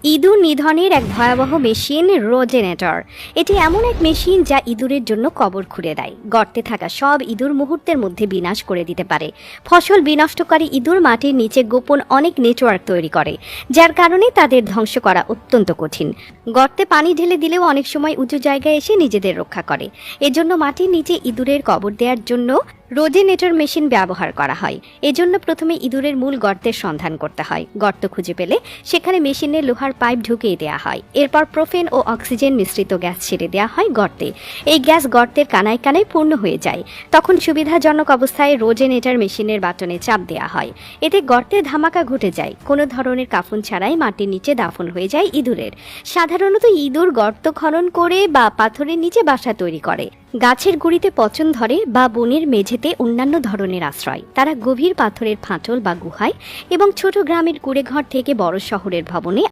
ইঁদুর নিধনের এক ভয়াবহ মেশিন রোজেনেটর। এটি এমন এক মেশিন যা ইঁদুরের জন্য কবর খুঁড়ে দেয়। গর্তে থাকা সব ইঁদুর মুহূর্তের মধ্যে বিনাশ করে দিতে পারে। ফসল বিনষ্টকারী ইঁদুর মাটির নিচে গোপন অনেক নেটওয়ার্ক তৈরি করে, যার কারণে তাদের ধ্বংস করা অত্যন্ত কঠিন। গর্তে পানি ঢেলে দিলেও অনেক সময় উঁচু জায়গায় এসে নিজেদের রক্ষা করে। এজন্য মাটির নিচে ইঁদুরের কবর দেওয়ার জন্য রোজেনেটর মেশিন ব্যবহার করা হয়। এজন্য প্রথমে ইঁদুরের মূল গর্তের সন্ধান করতে হয়। গর্ত খুঁজে পেলে সেখানে মেশিনে লোহার পাইপ ঢুকিয়ে দেওয়া হয়। এরপর প্রোপেন ও অক্সিজেন মিশ্রিত গ্যাস ছেড়ে দেওয়া হয় গর্তে। এই গ্যাস গর্তের কানায় কানায় পূর্ণ হয়ে যায়। তখন সুবিধাজনক অবস্থায় রোজেনেটর মেশিনের বাটনে চাপ দেওয়া হয়। এতে গর্তে ধামাকা ঘটে যায়। কোনো ধরনের কাফন ছাড়াই মাটির নিচে দাফন হয়ে যায় ইঁদুরের। সাধারণত ইঁদুর গর্ত খনন করে বা পাথরের নিচে বাসা তৈরি করে, গাছের গুঁড়িতে পচন ধরে বা বনের মেঝেতে অন্যান্য ধরনের আশ্রয়। তারা গভীর পাথরের ফাটল বা গুহায় এবং ছোট গ্রামের কুড়েঘর থেকে বড় শহরের ভবনে